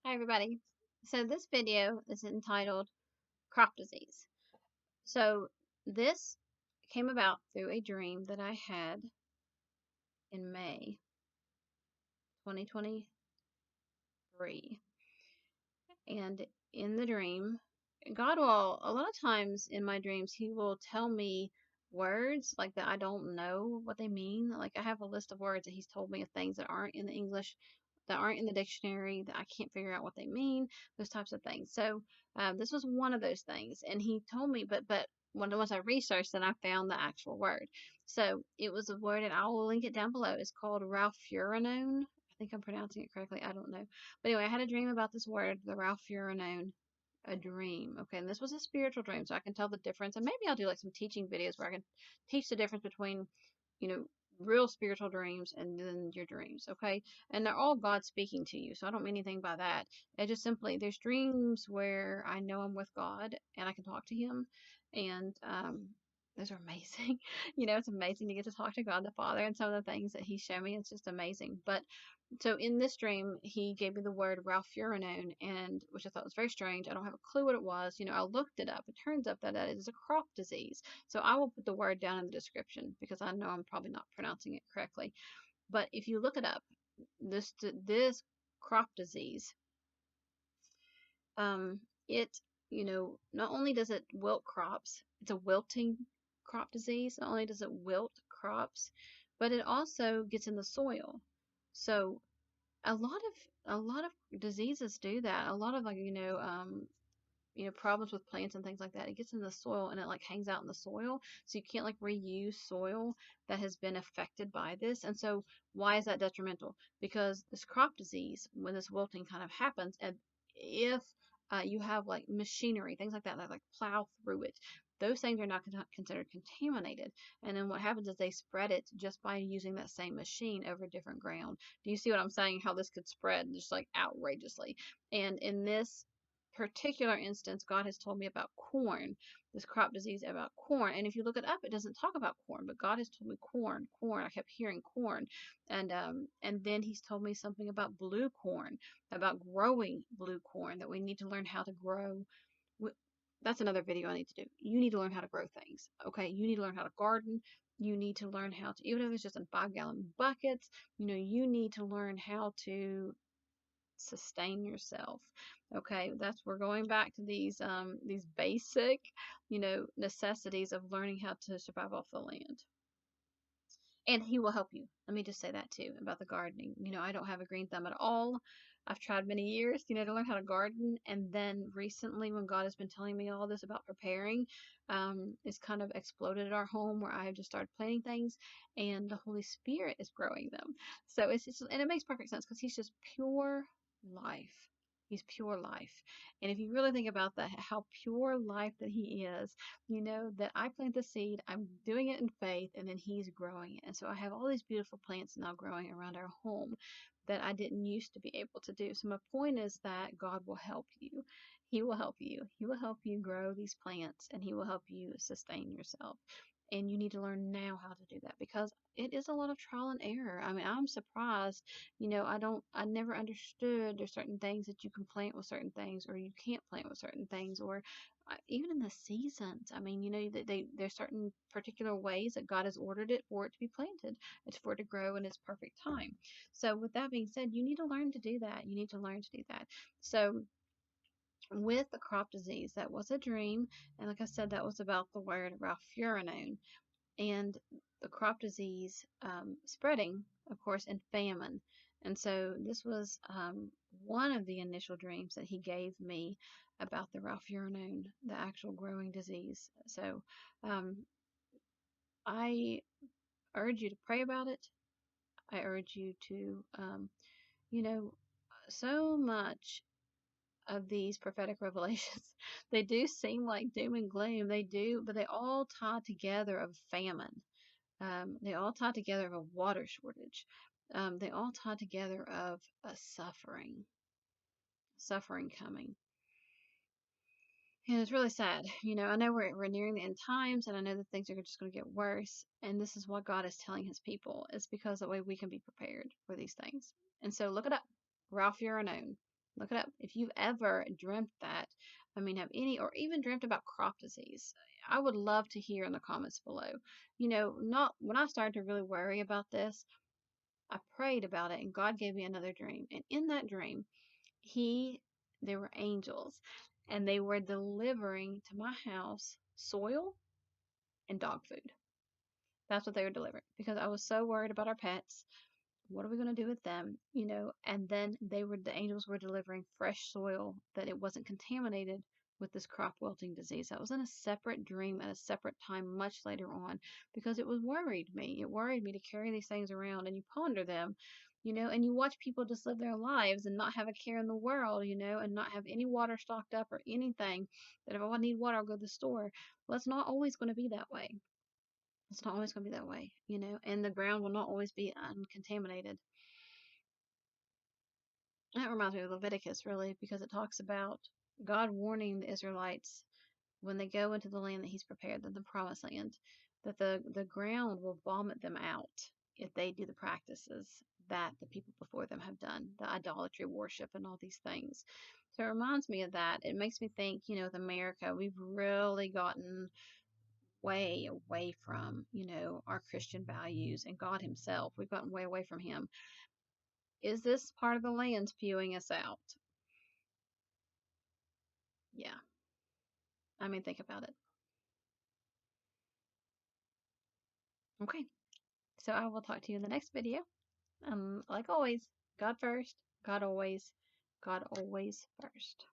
Hi everybody. So this video is entitled Crop Disease. So this came about through a dream that I had in May 2023. And in the dream, God will, a lot of times in my dreams, He will tell me words like that I don't know what they mean. Like I have a list of words that He's told me of things that aren't in the English, that aren't in the dictionary, that I can't figure out what they mean, those types of things. So this was one of those things. And He told me, but once I researched, then I found the actual word. So it was a word, and I will link it down below. It's called Ralfuranone. I think I'm pronouncing it correctly. I don't know. But anyway, I had a dream about this word, the Ralfuranone, a dream. Okay, and this was a spiritual dream, so I can tell the difference. And maybe I'll do like some teaching videos where I can teach the difference between, you know, real spiritual dreams and then your dreams. Okay, and they're all God speaking to you, so I don't mean anything by that. It just simply there's dreams where I know I'm with God and I can talk to Him, and those are amazing. It's amazing to get to talk to God the Father and some of the things that He's shown me. It's just amazing. But so in this dream, he gave me the word Ralfuranone, and which I thought was very strange. I don't have a clue what it was. I looked it up. It turns up that it is a crop disease. So I will put the word down in the description because I know I'm probably not pronouncing it correctly. But if you look it up, this crop disease, it not only does it wilt crops, it's a wilting crop disease. Not only does it wilt crops, but it also gets in the soil. So a lot of diseases do that. A lot of problems with plants and things like that. It gets in the soil and it like hangs out in the soil, so you can't like reuse soil that has been affected by this. And so why is that detrimental? Because this crop disease, when this wilting kind of happens, and if you have like machinery, things like that like plow through it, those things are not considered contaminated. And then what happens is they spread it just by using that same machine over different ground. Do you see what I'm saying? How this could spread just like outrageously. And in this particular instance, God has told me about corn, this crop disease about corn. And if you look it up, it doesn't talk about corn, but God has told me corn, corn. I kept hearing corn. And then He's told me something about blue corn, about growing blue corn, that we need to learn how to grow. That's another video I need to do. You need to learn how to grow things. Okay. You need to learn how to garden. You need to learn how to, even if it's just in 5-gallon buckets, you need to learn how to sustain yourself. Okay, we're going back to these basic, necessities of learning how to survive off the land. And He will help you. Let me just say that too about the gardening. I don't have a green thumb at all. I've tried many years, to learn how to garden. And then recently, when God has been telling me all this about preparing, it's kind of exploded at our home where I have just started planting things and the Holy Spirit is growing them. So it's just, and it makes perfect sense because He's just pure life. He's pure life. And if you really think about that, how pure life that He is, that I plant the seed, I'm doing it in faith, and then He's growing it. And so I have all these beautiful plants now growing around our home that I didn't used to be able to do. So my point is that God will help you. He will help you. He will help you grow these plants, and He will help you sustain yourself. And you need to learn now how to do that because it is a lot of trial and error. I mean, I'm surprised, I never understood there's certain things that you can plant with certain things or you can't plant with certain things, or even in the seasons. I mean, there's certain particular ways that God has ordered it for it to be planted. It's for it to grow in its perfect time. So with that being said, you need to learn to do that. You need to learn to do that. So with the crop disease, that was a dream. And like I said, that was about the word Ralfuranone and the crop disease spreading, of course, and famine. And so this was one of the initial dreams that He gave me about the Ralfuranone, the actual growing disease. So I urge you to pray about it. I urge you to, you know, so much of these prophetic revelations, they do seem like doom and gloom. They do, but they all tie together of famine. They all tie together of a water shortage. They all tie together of a suffering coming. And it's really sad. I know we're nearing the end times, and I know that things are just going to get worse. And this is what God is telling His people. It's because that way we can be prepared for these things. And so look it up. Ralfuranone. Look it up. If you've ever dreamt that, I mean, have any, or even dreamt about crop disease, I would love to hear in the comments below. Not when I started to really worry about this, I prayed about it and God gave me another dream. And in that dream, there were angels and they were delivering to my house soil and dog food. That's what they were delivering because I was so worried about our pets. What are we going to do with them? And then the angels were delivering fresh soil that it wasn't contaminated with this crop wilting disease. That was in a separate dream at a separate time much later on because it worried me. It worried me to carry these things around and you ponder them, and you watch people just live their lives and not have a care in the world, and not have any water stocked up or anything that if I need water, I'll go to the store. Well, it's not always going to be that way. It's not always going to be that way, and the ground will not always be uncontaminated. That reminds me of Leviticus, really, because it talks about God warning the Israelites when they go into the land that He's prepared, the promised land, that the ground will vomit them out if they do the practices that the people before them have done, the idolatry worship and all these things. So it reminds me of that. It makes me think, with America, we've really gotten way away from, our Christian values and God Himself. We've gotten way away from Him. Is this part of the land spewing us out? Yeah. I mean, think about it. Okay. So I will talk to you in the next video. Like always, God first, God always first.